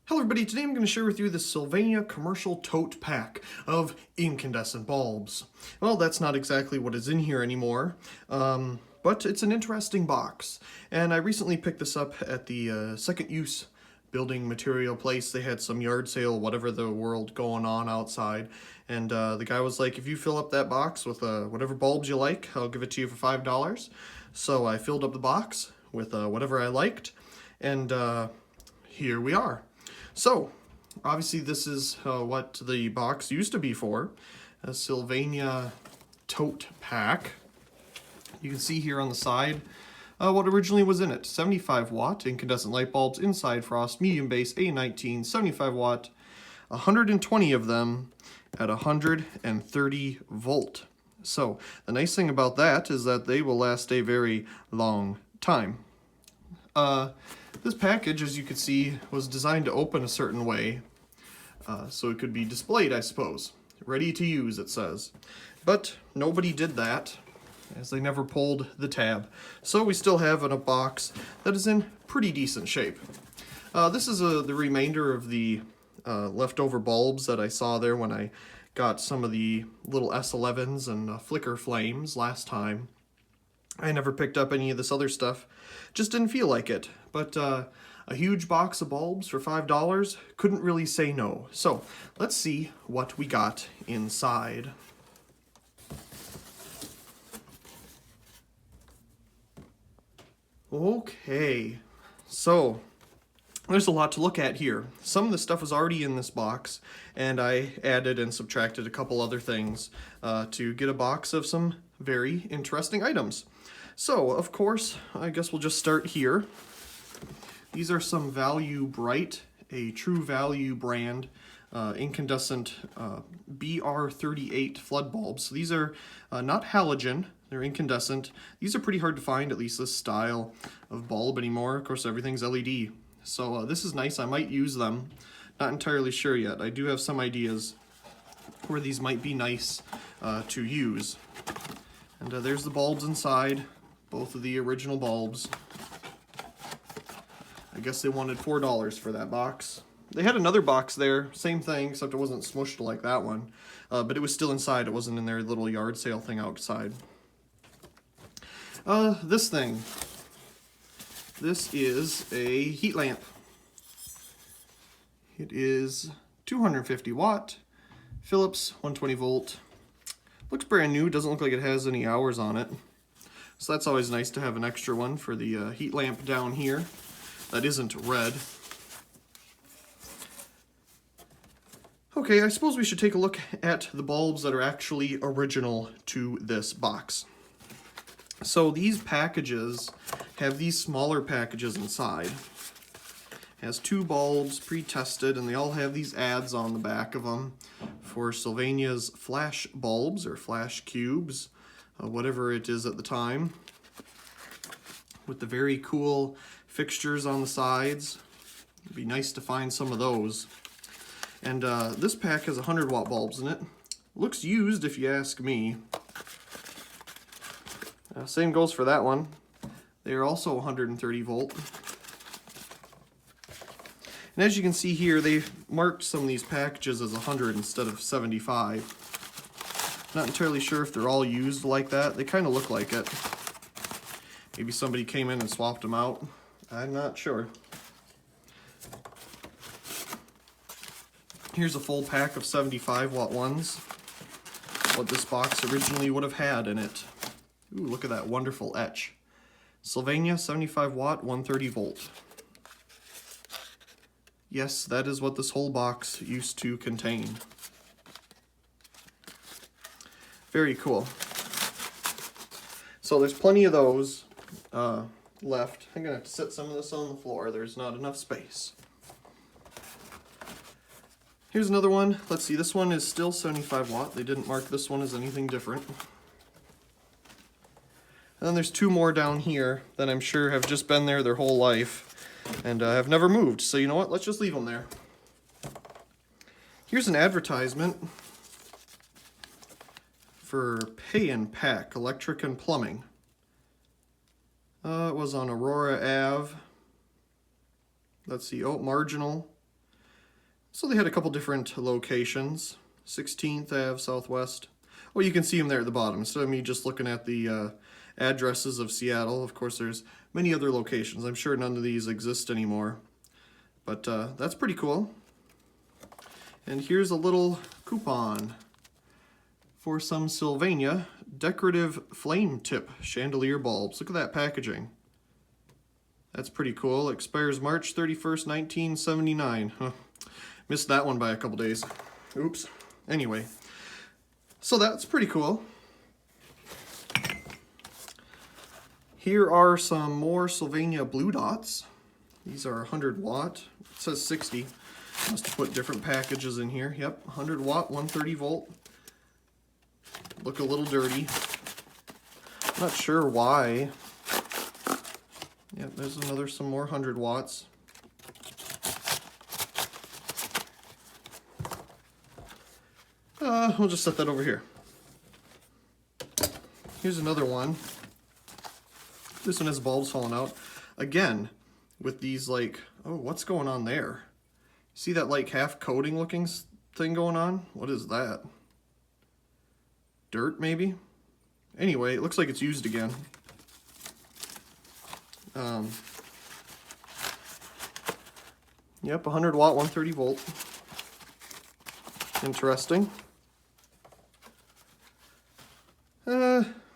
Hello everybody, today I'm going to share with you the Sylvania Commercial Tote Pack of incandescent bulbs. Well, that's not exactly what is in here anymore, but it's an interesting box. And I recently picked this up at the second use building material place. They had some yard sale, whatever the world going on outside. And the guy was like, if you fill up that box with whatever bulbs you like, I'll give it to you for $5. So I filled up the box with whatever I liked, and here we are. So, obviously this is what the box used to be for, a Sylvania tote pack. You can see here on the side what originally was in it. 75 watt incandescent light bulbs, inside frost, medium base, A19, 75 watt, 120 of them at 130 volt. So, the nice thing about that is that they will last a very long time. This package, as you can see, was designed to open a certain way, so it could be displayed, I suppose. Ready to use, it says. But nobody did that, as they never pulled the tab. So we still have a box that is in pretty decent shape. This is the remainder of the leftover bulbs that I saw there when I got some of the little S11s and flicker flames last time. I never picked up any of this other stuff, just didn't feel like it. But a huge box of bulbs for $5, couldn't really say no. So let's see what we got inside. Okay, so there's a lot to look at here. Some of the stuff was already in this box, and I added and subtracted a couple other things to get a box of some very interesting items. So, of course, I guess we'll just start here. These are some Value Bright, a True Value brand incandescent BR38 flood bulbs. So these are not halogen, they're incandescent. These are pretty hard to find, at least this style of bulb anymore. Of course, everything's LED. So this is nice, I might use them. Not entirely sure yet. I do have some ideas where these might be nice to use. And there's the bulbs inside. Both of the original bulbs. I guess they wanted $4 for that box. They had another box there, same thing, except it wasn't smushed like that one. But it was still inside, it wasn't in their little yard sale thing outside. This thing. This is a heat lamp. It is 250 watt, Philips 120 volt. Looks brand new, doesn't look like it has any hours on it. So that's always nice to have an extra one for the heat lamp down here that isn't red. Okay, I suppose we should take a look at the bulbs that are actually original to this box. So these packages have these smaller packages inside. It has 2 bulbs pre-tested, and they all have these ads on the back of them for Sylvania's flash bulbs or flash cubes. Whatever it is at the time, with the very cool fixtures on the sides. It'd be nice to find some of those. And this pack has 100 watt bulbs in it. Looks used if you ask me. Same goes for that one. They are also 130 volt. And as you can see here, they've marked some of these packages as 100 instead of 75. Not entirely sure if they're all used like that. They kind of look like it. Maybe somebody came in and swapped them out. I'm not sure. Here's a full pack of 75 watt ones. What this box originally would have had in it. Ooh, look at that wonderful etch. Sylvania 75 watt, 130 volt. Yes, that is what this whole box used to contain. Very cool. So there's plenty of those left. I'm gonna have to set some of this on the floor. There's not enough space. Here's another one. Let's see, this one is still 75 watt. They didn't mark this one as anything different. And then there's 2 more down here that I'm sure have just been there their whole life and have never moved. So you know what? Let's just leave them there. Here's an advertisement for Pay and Pack Electric and Plumbing. It was on Aurora Ave. Let's see, oh, Marginal. So they had a couple different locations. 16th Ave Southwest. Well, you can see them there at the bottom. Instead of me just looking at the addresses of Seattle, of course there's many other locations. I'm sure none of these exist anymore. But that's pretty cool. And here's a little coupon for some Sylvania decorative flame tip chandelier bulbs. Look at that packaging. That's pretty cool. Expires March 31st, 1979. Huh. Missed that one by a couple days. Oops. Anyway, so that's pretty cool. Here are some more Sylvania blue dots. These are 100 watt. It says 60. Must have put different packages in here. Yep, 100 watt, 130 volt. Look a little dirty. Not sure why. Yep, there's some more 100 watts. We'll just set that over here. Here's another one. This one has bulbs falling out. Again, with these like, oh, what's going on there? See that like half coating looking thing going on? What is that? Dirt maybe? Anyway, it looks like it's used again. Yep, 100 watt, 130 volt. Interesting.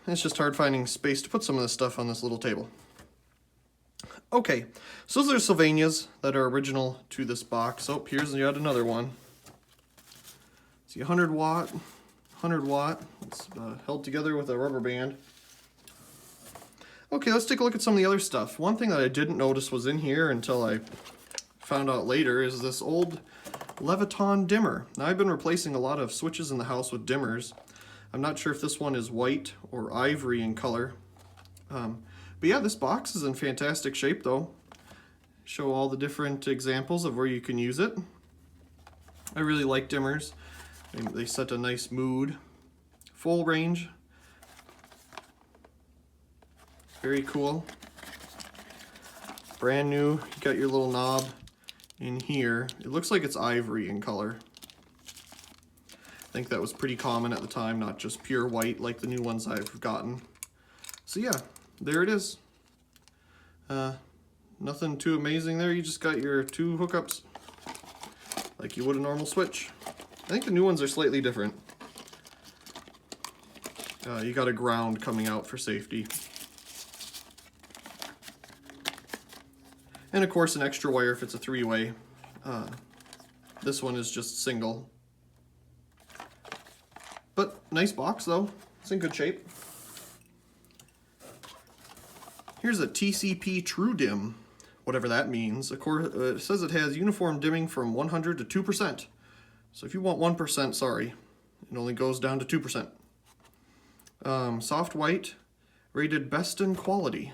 It's just hard finding space to put some of this stuff on this little table. Okay, so those are Sylvanias that are original to this box. Oh, here's yet another one. See, 100 watt, 100 watt. It's held together with a rubber band. Okay, let's take a look at some of the other stuff. One thing that I didn't notice was in here until I found out later is this old Leviton dimmer. Now, I've been replacing a lot of switches in the house with dimmers. I'm not sure if this one is white or ivory in color. But yeah, this box is in fantastic shape though. Show all the different examples of where you can use it. I really like dimmers. They set a nice mood. Full range. Very cool. Brand new. You got your little knob in here. It looks like it's ivory in color. I think that was pretty common at the time, not just pure white like the new ones I've gotten. So yeah, there it is. Nothing too amazing there. You just got your two hookups like you would a normal switch. I think the new ones are slightly different. You got a ground coming out for safety. And of course an extra wire if it's a three-way. This one is just single. But nice box though, it's in good shape. Here's a TCP True Dim, whatever that means. Of course, it says it has uniform dimming from 100 to 2%. So if you want 1%, sorry, it only goes down to 2%. Soft white, rated best in quality.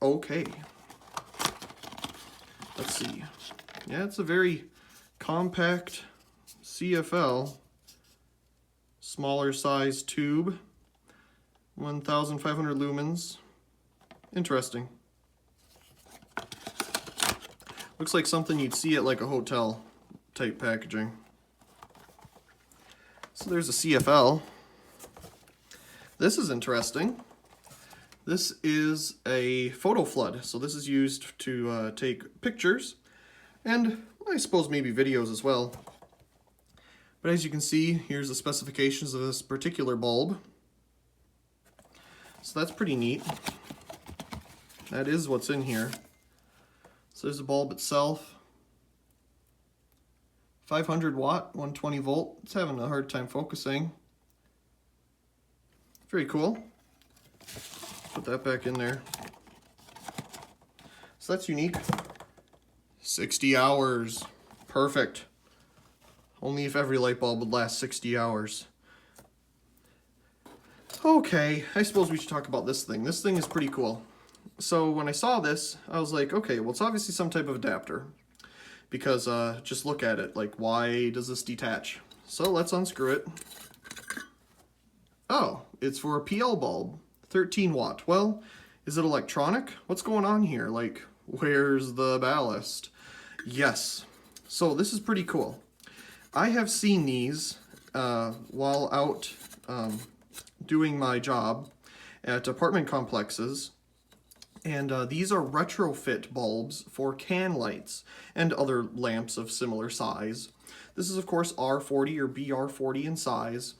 Okay. Let's see. Yeah, it's a very compact CFL. Smaller size tube, 1,500 lumens. Interesting. Looks like something you'd see at like a hotel type packaging. So there's a CFL. This is interesting. This is a photo flood. So this is used to take pictures and I suppose maybe videos as well. But as you can see, here's the specifications of this particular bulb. So that's pretty neat. That is what's in here. So there's the bulb itself. 500 watt, 120 volt. It's having a hard time focusing. Very cool. Put that back in there. So that's unique. 60 hours. Perfect. Only if every light bulb would last 60 hours. Okay, I suppose we should talk about this thing. This thing is pretty cool. So when I saw this, I was like, okay, well it's obviously some type of adapter. Because just look at it, like why does this detach? So let's unscrew it. Oh, it's for a PL bulb, 13 watt. Well, is it electronic? What's going on here? Like, where's the ballast? Yes. So this is pretty cool. I have seen these while out doing my job at apartment complexes, and these are retrofit bulbs for can lights and other lamps of similar size. This is of course R40 or BR40 in size,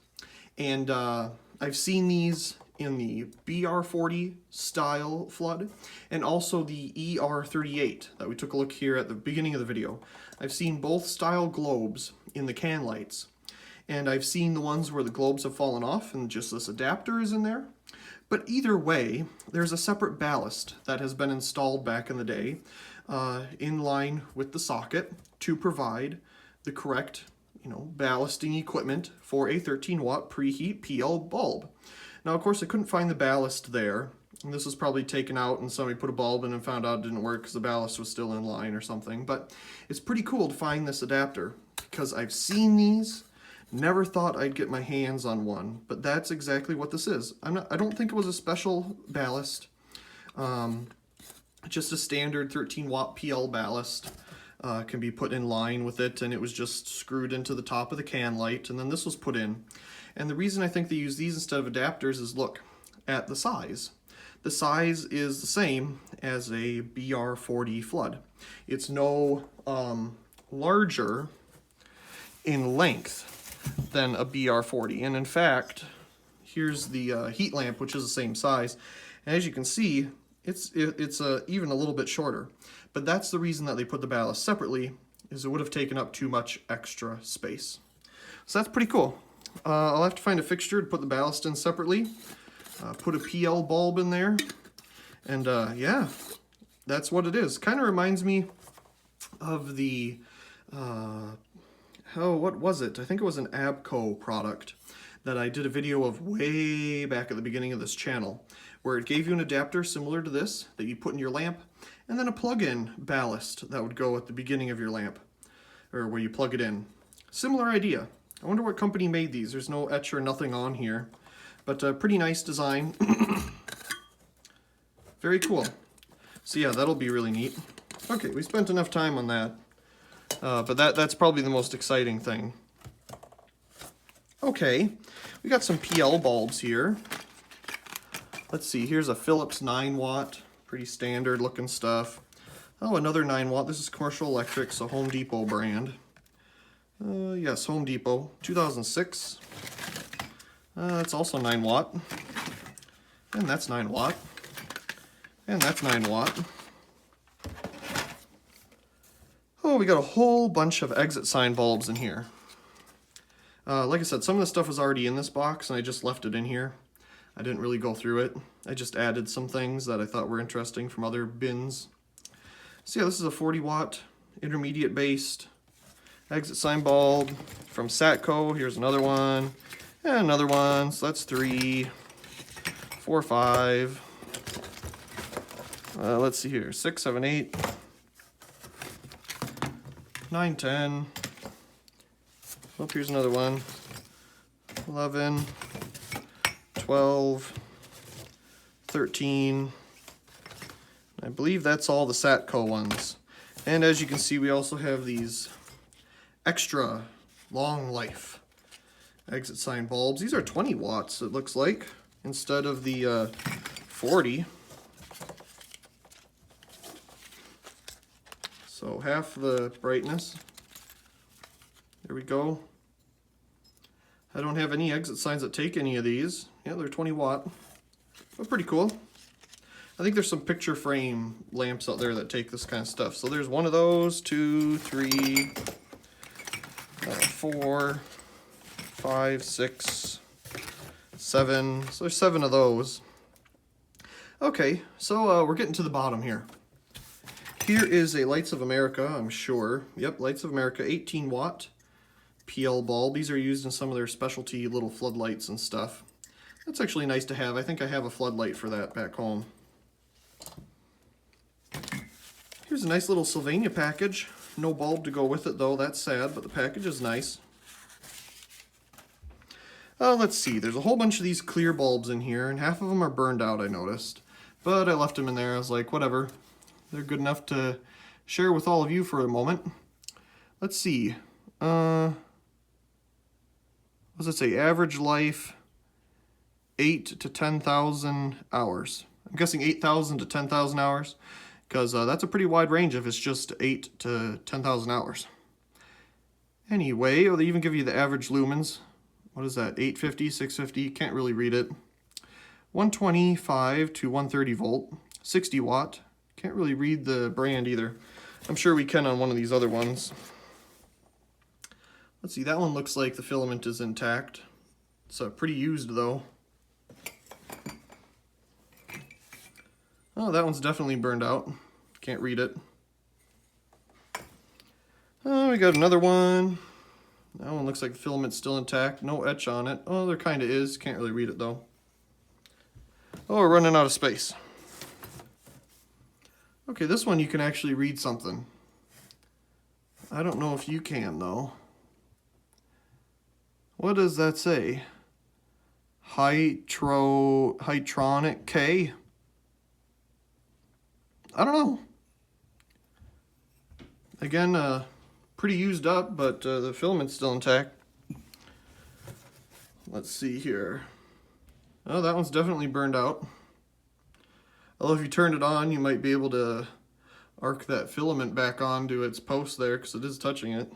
and I've seen these in the BR40 style flood and also the ER38 that we took a look here at the beginning of the video. I've seen both style globes in the can lights, and I've seen the ones where the globes have fallen off and just this adapter is in there. But either way, there's a separate ballast that has been installed back in the day in line with the socket to provide the correct, ballasting equipment for a 13-watt preheat PL bulb. Now, of course, I couldn't find the ballast there. And this was probably taken out and somebody put a bulb in and found out it didn't work because the ballast was still in line or something. But it's pretty cool to find this adapter because I've seen these, never thought I'd get my hands on one, but that's exactly what this is. I don't think it was a special ballast, just a standard 13-watt PL ballast. Can be put in line with it, and it was just screwed into the top of the can light, and then this was put in. And the reason I think they use these instead of adapters is look at the size. The size is the same as a BR40 flood. It's no larger in length than a BR40, and in fact, here's the heat lamp, which is the same size. And as you can see, it's even a little bit shorter. But that's the reason that they put the ballast separately, is it would have taken up too much extra space. So that's pretty cool. I'll have to find a fixture to put the ballast in separately, put a PL bulb in there, and yeah, that's what it is. Kind of reminds me of the, what was it? I think it was an Abco product that I did a video of way back at the beginning of this channel, where it gave you an adapter similar to this that you put in your lamp, and then a plug-in ballast that would go at the beginning of your lamp, or where you plug it in. Similar idea. I wonder what company made these. There's no etch or nothing on here, but a pretty nice design. Very cool. So yeah, that'll be really neat. Okay, we spent enough time on that, but that's probably the most exciting thing. Okay, we got some PL bulbs here. Let's see, here's a Philips 9-watt, pretty standard looking stuff. Oh, another 9-watt. This is Commercial Electric, so Home Depot brand. Yes, Home Depot, 2006. That's also 9-watt. And that's 9-watt. And that's 9-watt. Oh, we got a whole bunch of exit sign bulbs in here. Like I said, some of the stuff was already in this box, and I just left it in here. I didn't really go through it. I just added some things that I thought were interesting from other bins. So yeah, this is a 40-watt intermediate based exit sign bulb from Satco. Here's another one, and another one. So that's 3, 4, 5. Let's see here, 6, 7, 8, 9, 10. Oh, here's another one. 11, 12, 13. I believe that's all the Satco ones. And as you can see, we also have these extra long life exit sign bulbs. These are 20 watts, it looks like, instead of the 40. So half the brightness. There we go. I don't have any exit signs that take any of these. Yeah, they're 20 watt, but pretty cool. I think there's some picture frame lamps out there that take this kind of stuff. So there's one of those, 2, 3, 4, 5, 6, 7. So there's 7 of those. Okay, so we're getting to the bottom here. Here is a Lights of America, I'm sure. Yep, Lights of America, 18 watt PL bulb. These are used in some of their specialty little floodlights and stuff. That's actually nice to have. I think I have a floodlight for that back home. Here's a nice little Sylvania package. No bulb to go with it though, that's sad, but the package is nice. Let's see, there's a whole bunch of these clear bulbs in here, and half of them are burned out, I noticed. But I left them in there, I was like, whatever. They're good enough to share with all of you for a moment. Let's see. What does it say? Average life, 8 to 10,000 hours. I'm guessing 8,000 to 10,000 hours, because that's a pretty wide range if it's just 8 to 10,000 hours. Anyway, oh, they even give you the average lumens. What is that? 850, 650, can't really read it. 125 to 130 volt, 60 watt. Can't really read the brand either. I'm sure we can on one of these other ones. Let's see, that one looks like the filament is intact. It's pretty used though. Oh, that one's definitely burned out. Can't read it. Oh, we got another one. That one looks like the filament's still intact. No etch on it. Oh, there kind of is. Can't really read it though. Oh, we're running out of space. Okay, this one you can actually read something. I don't know if you can though. What does that say? Hytronic K? I don't know. Again, pretty used up, but the filament's still intact. Let's see here. Oh, that one's definitely burned out. Although if you turned it on, you might be able to arc that filament back onto its post there, because it is touching it.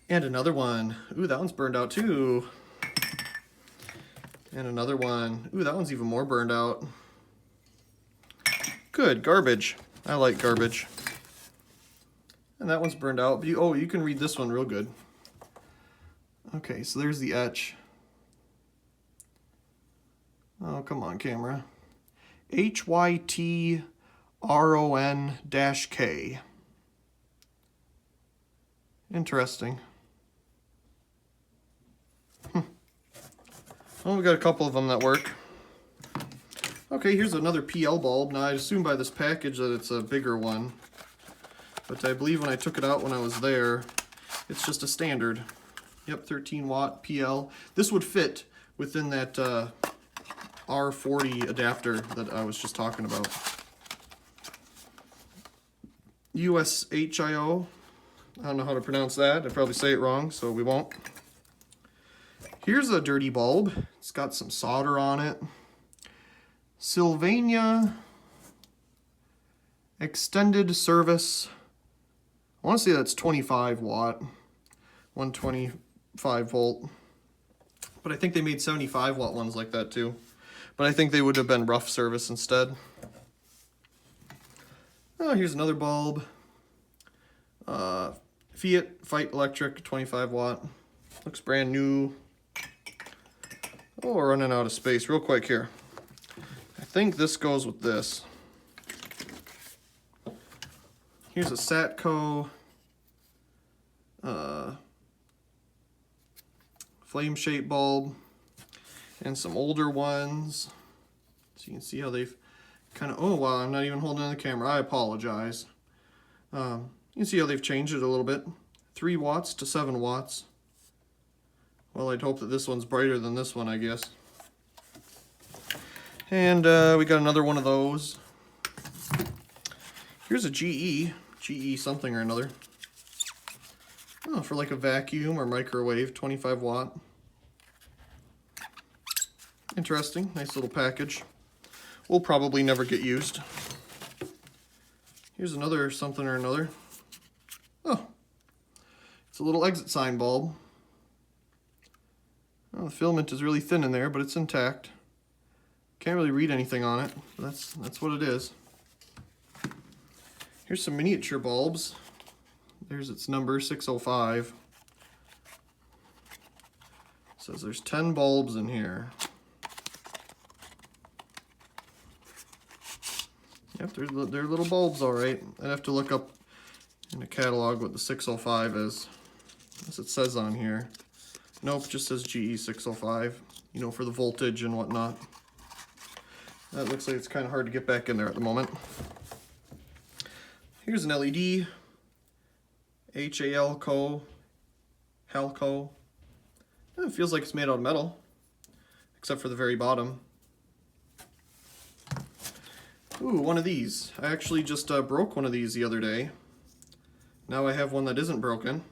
And another one. Ooh, that one's burned out too. And another one. Ooh, that one's even more burned out. Good, garbage. I like garbage. And that one's burned out. But you can read this one real good. Okay, so there's the etch. Oh, come on, camera. HYTRON-K. Interesting. Well, we got a couple of them that work. Okay, here's another PL bulb. Now, I assume by this package that it's a bigger one. But I believe when I took it out when I was there, it's just a standard. Yep, 13 watt PL. This would fit within that R40 adapter that I was just talking about. USHIO. I don't know how to pronounce that. I'd probably say it wrong, so we won't. Here's a dirty bulb. It's got some solder on it. Sylvania Extended Service. I want to say that's 25 watt, 125 volt. But I think they made 75 watt ones like that too. But I think they would have been rough service instead. Oh, here's another bulb. Fiat Fight Electric, 25 watt. Looks brand new. Oh, we're running out of space real quick here. I think this goes with this. Here's a Satco flame shape bulb and some older ones. So you can see how they've kind of, oh wow, I'm not even holding on the camera. I apologize. You can see how they've changed it a little bit. 3 watts to 7 watts. Well, I'd hope that this one's brighter than this one, I guess. And we got another one of those. Here's a GE something or another. Oh, for like a vacuum or microwave, 25 watt. Interesting, nice little package. Will probably never get used. Here's another something or another. Oh, it's a little exit sign bulb. Oh, the filament is really thin in there, but it's intact. Can't really read anything on it. That's what it is. Here's some miniature bulbs. There's its number, 605. It says there's 10 bulbs in here. Yep, they're little bulbs, all right. I'd have to look up in the catalog what the 605 is, as it says on here. Nope, it just says GE 605, you know, for the voltage and whatnot. That looks like it's kind of hard to get back in there at the moment. Here's an LED, HALCO, Halco. It feels like it's made out of metal, except for the very bottom. Ooh, one of these. I actually just broke one of these the other day. Now I have one that isn't broken.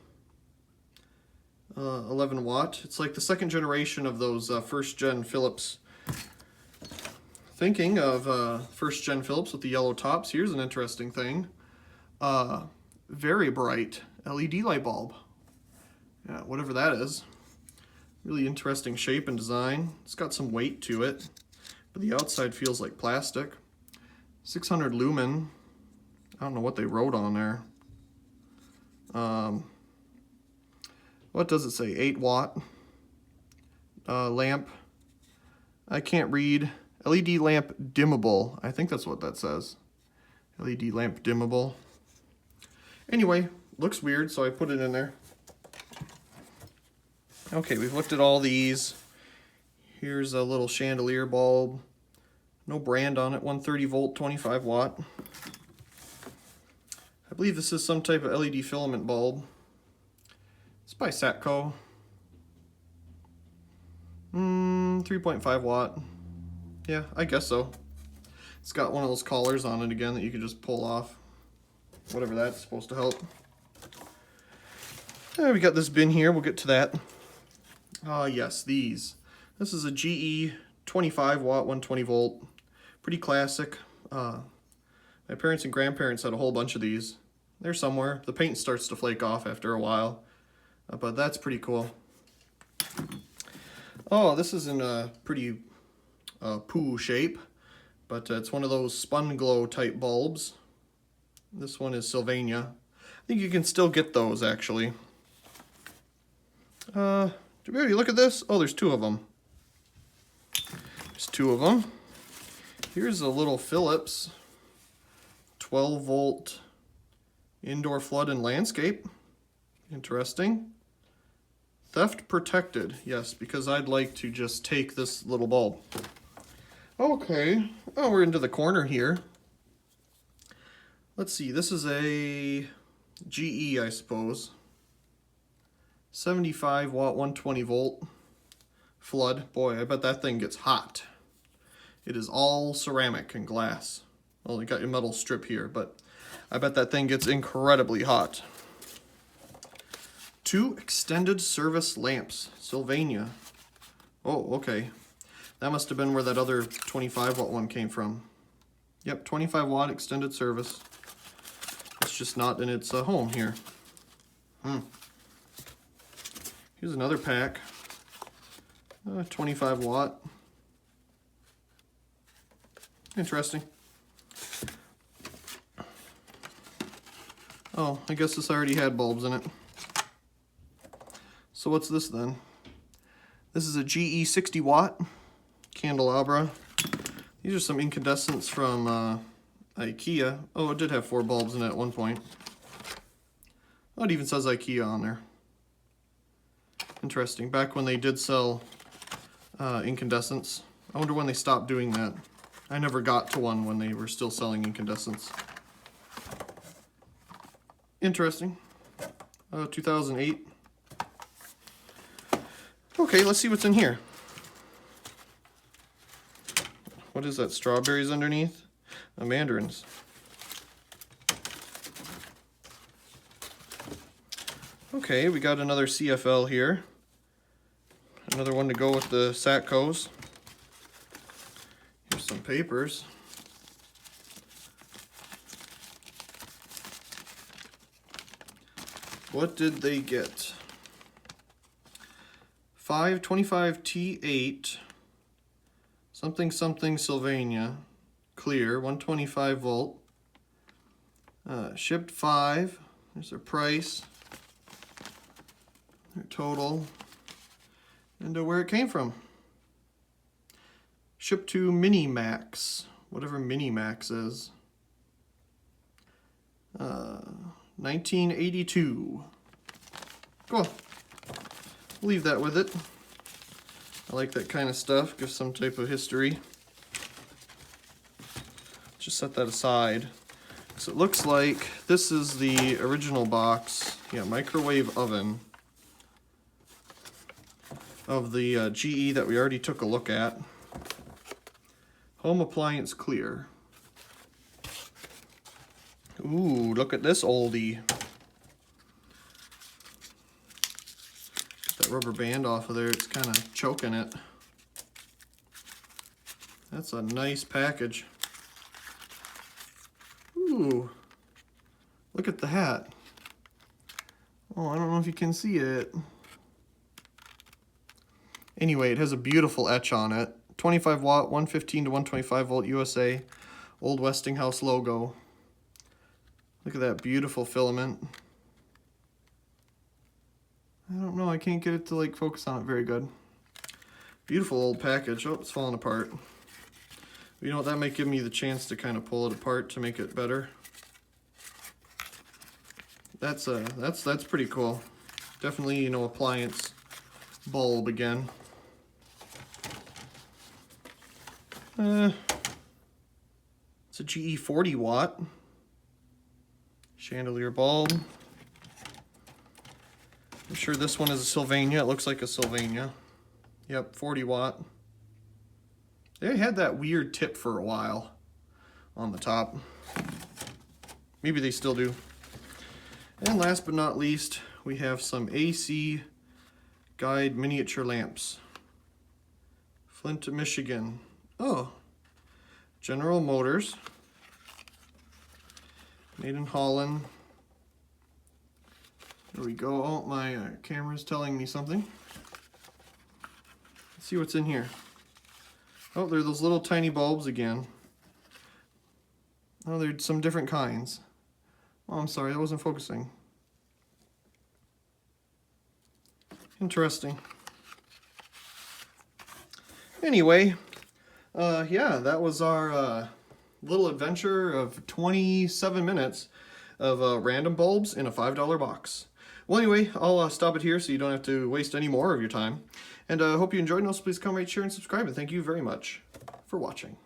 11 watt. It's like the second generation of those first gen Philips. Thinking of first gen Philips with the yellow tops, here's an interesting thing. Very bright LED light bulb. Yeah, whatever that is. Really interesting shape and design. It's got some weight to it, but the outside feels like plastic. 600 lumen. I don't know what they wrote on there. What does it say? 8 watt lamp. I can't read. LED lamp dimmable. I think that's what that says. LED lamp dimmable. Anyway, looks weird, so I put it in there. Okay, we've looked at all these. Here's a little chandelier bulb. No brand on it, 130 volt, 25 watt. I believe this is some type of LED filament bulb. It's by Satco. 3.5 watt. Yeah, I guess so. It's got one of those collars on it again that you can just pull off. Whatever that's supposed to help. We got this bin here, we'll get to that. Yes, these. This is a GE 25 watt, 120 volt. Pretty classic. My parents and grandparents had a whole bunch of these. They're somewhere. The paint starts to flake off after a while. But that's pretty cool. Oh, this is in a pretty poo shape. But it's one of those spun glow type bulbs. This one is Sylvania. I think you can still get those actually. Did we already look at this? Oh, there's two of them. There's two of them. Here's a little Philips 12 volt indoor flood and landscape. Interesting. Theft protected. Yes, because I'd like to just take this little bulb. Okay. Oh, we're into the corner here. Let's see. This is a GE, I suppose. 75 watt, 120 volt flood. Boy, I bet that thing gets hot. It is all ceramic and glass. Well, you got your metal strip here, but I bet that thing gets incredibly hot. 2 extended service lamps, Sylvania. Oh, okay. That must have been where that other 25 watt one came from. Yep, 25 watt extended service. It's just not in its home here. Here's another pack. 25 watt. Interesting. Oh, I guess this already had bulbs in it. So what's this then? This is a GE 60 watt candelabra. These are some incandescents from IKEA. Oh, it did have 4 bulbs in it at one point. Oh, it even says IKEA on there. Interesting. Back when they did sell incandescents. I wonder when they stopped doing that. I never got to one when they were still selling incandescents. Interesting. 2008. Okay, let's see what's in here. What is that? Strawberries underneath? Mandarins. Okay, we got another CFL here. Another one to go with the Satcos. Here's some papers. What did they get? 525 T8 something something Sylvania clear 125 volt. Shipped 5. There's their price, their total, and where it came from. Shipped to Minimax, whatever Minimax is. 1982. Cool. Leave that with it. I like that kind of stuff. Gives some type of history. Just set that aside. So it looks like this is the original box. Yeah, microwave oven of the GE that we already took a look at. Home appliance clear. Ooh, look at this oldie. Get that rubber band off of there, it's kind of choking it. That's a nice package. Ooh, look at the hat. Oh, I don't know if you can see it. Anyway, it has a beautiful etch on it. 25 watt, 115 to 125 volt USA, old Westinghouse logo. Look at that beautiful filament. I don't know, I can't get it to like focus on it very good. Beautiful old package. Oh, it's falling apart. You know what, that might give me the chance to kind of pull it apart to make it better. That's pretty cool. Definitely, you know, appliance bulb again. It's a GE 40 watt chandelier bulb. I'm sure this one is a Sylvania. It looks like a Sylvania. Yep, 40 watt. They had that weird tip for a while on the top. Maybe they still do. And last but not least, we have some AC guide miniature lamps. Flint, Michigan. Oh, General Motors. Made in Holland. There we go. Oh, my camera's telling me something. Let's see what's in here. Oh, they're those little tiny bulbs again. Oh, there's some different kinds. Oh, I'm sorry, I wasn't focusing. Interesting. Anyway, yeah, that was our little adventure of 27 minutes of random bulbs in a $5 box. Well, anyway, I'll stop it here so you don't have to waste any more of your time. And I hope you enjoyed, and also please comment, rate, share, and subscribe. And thank you very much for watching.